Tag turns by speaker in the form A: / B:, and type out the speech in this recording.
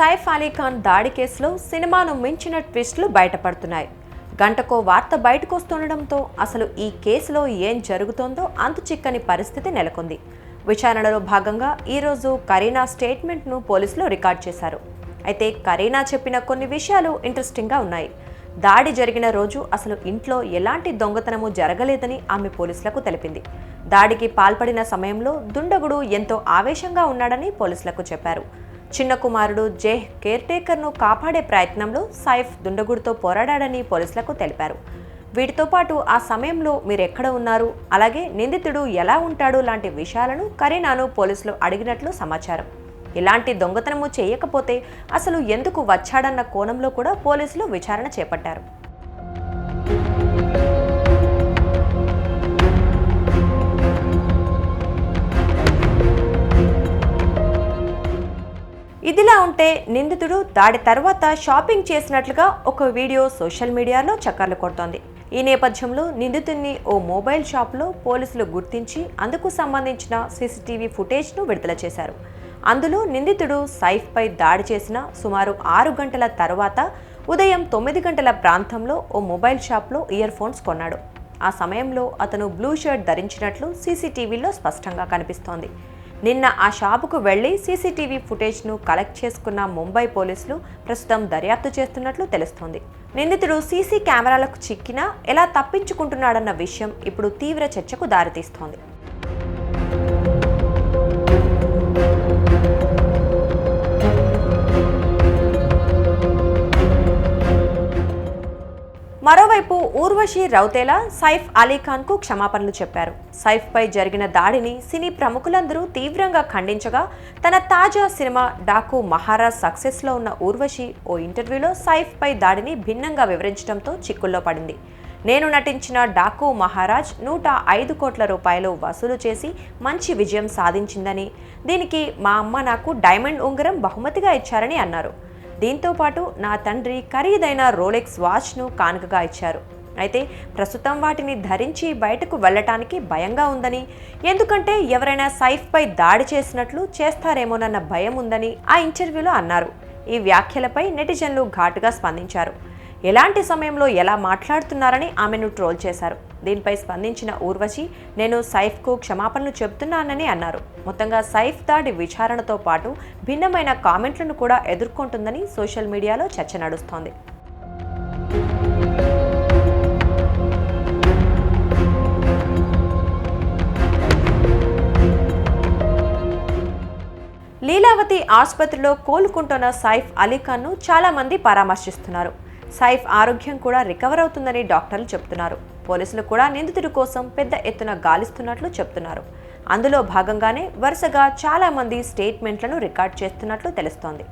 A: సైఫ్ అలీ ఖాన్ దాడి కేసులో సినిమాను మించిన ట్విస్టులు బయటపడుతున్నాయి. గంటకో వార్త బయటకు వస్తుండటంతో అసలు ఈ కేసులో ఏం జరుగుతోందో అంతుచిక్కని పరిస్థితి నెలకొంది. విచారణలో భాగంగా ఈరోజు కరీనా స్టేట్మెంట్ను పోలీసులు రికార్డ్ చేశారు. అయితే కరీనా చెప్పిన కొన్ని విషయాలు ఇంట్రెస్టింగ్గా ఉన్నాయి. దాడి జరిగిన రోజు అసలు ఇంట్లో ఎలాంటి దొంగతనము జరగలేదని ఆమె పోలీసులకు తెలిపింది. దాడికి పాల్పడిన సమయంలో దుండగుడు ఎంతో ఆవేశంగా ఉన్నాడని పోలీసులకు చెప్పారు. చిన్న కుమారుడు జేహ్ కేర్టేకర్ను కాపాడే ప్రయత్నంలో సైఫ్ దుండగుడితో పోరాడాడని పోలీసులకు తెలిపారు. వీటితో పాటు ఆ సమయంలో మీరెక్కడ ఉన్నారు, అలాగే నిందితుడు ఎలా ఉంటాడు లాంటి విషయాలను కరీనాను పోలీసులు అడిగినట్లు సమాచారం. ఇలాంటి దొంగతనము చేయకపోతే అసలు ఎందుకు వచ్చాడన్న కోణంలో కూడా పోలీసులు విచారణ చేపట్టారు. ఇదిలా ఉంటే నిందితుడు దాడి తర్వాత షాపింగ్ చేసినట్లుగా ఒక వీడియో సోషల్ మీడియాలో చక్కర్లు కొడుతోంది. ఈ నేపథ్యంలో నిందితుడిని ఓ మొబైల్ షాప్లో పోలీసులు గుర్తించి అందుకు సంబంధించిన సీసీటీవీ ఫుటేజ్ను విడుదల చేశారు. అందులో నిందితుడు సైఫ్పై దాడి చేసిన సుమారు 6 గంటల తర్వాత ఉదయం 9 గంటల ప్రాంతంలో ఓ మొబైల్ షాప్లో ఇయర్ ఫోన్స్ కొన్నాడు. ఆ సమయంలో అతను బ్లూ షర్ట్ ధరించినట్లు సీసీటీవీలో స్పష్టంగా కనిపిస్తోంది. నిన్న ఆ షాపుకు వెళ్లి సీసీటీవీ ఫుటేజ్ను కలెక్ట్ చేసుకున్న ముంబై పోలీసులు ప్రస్తుతం దర్యాప్తు చేస్తున్నట్లు తెలుస్తోంది. నిందితుడు సీసీ కెమెరాలకు చిక్కినా ఎలా తప్పించుకుంటున్నాడన్న విషయం ఇప్పుడు తీవ్ర చర్చకు దారితీస్తోంది. మరోవైపు ఊర్వశి రౌతేలా సైఫ్ అలీ ఖాన్కు క్షమాపణలు చెప్పారు. సైఫ్పై జరిగిన దాడిని సినీ ప్రముఖులందరూ తీవ్రంగా ఖండించగా తన తాజా సినిమా డాకు మహారాజ్ సక్సెస్లో ఉన్న ఊర్వశి ఓ ఇంటర్వ్యూలో సైఫ్పై దాడిని భిన్నంగా వివరించడంతో చిక్కుల్లో పడింది. నేను నటించిన డాకు మహారాజ్ 105 కోట్ల రూపాయలు వసూలు చేసి మంచి విజయం సాధించిందని, దీనికి మా అమ్మ నాకు డైమండ్ ఉంగరం బహుమతిగా ఇచ్చారని అన్నారు. దీంతో పాటు నా తండ్రి ఖరీదైన రోలెక్స్ వాచ్ను కానుకగా ఇచ్చారు. అయితే ప్రస్తుతం వాటిని ధరించి బయటకు వెళ్లటానికి భయంగా ఉందని, ఎందుకంటే ఎవరైనా సైఫ్పై దాడి చేసినట్లు చేస్తారేమోనన్న భయం ఉందని ఆ ఇంటర్వ్యూలో అన్నారు. ఈ వ్యాఖ్యలపై నెటిజన్లు ఘాటుగా స్పందించారు. ఎలాంటి సమయంలో ఎలా మాట్లాడుతున్నారని ఆమెను ట్రోల్ చేశారు. దీనిపై స్పందించిన ఊర్వశి నేను సైఫ్కు క్షమాపణలు చెబుతున్నానని అన్నారు. మొత్తంగా సైఫ్ దాడి విచారణతో పాటు భిన్నమైన కామెంట్లను కూడా ఎదుర్కొంటుందని సోషల్ మీడియాలో చర్చ నడుస్తోంది. లీలావతి ఆసుపత్రిలో కోలుకుంటున్న సైఫ్ అలీ ఖాన్ను చాలా మంది పరామర్శిస్తున్నారు. సైఫ్ ఆరోగ్యం కూడా రికవర్ అవుతుందని డాక్టర్లు చెబుతున్నారు. పోలీసులు కూడా నిందితుడి కోసం పెద్ద ఎత్తున గాలిస్తున్నట్లు చెబుతున్నారు. అందులో భాగంగానే వరుసగా చాలా మంది స్టేట్మెంట్లను రికార్డ్ చేస్తున్నట్లు తెలుస్తోంది.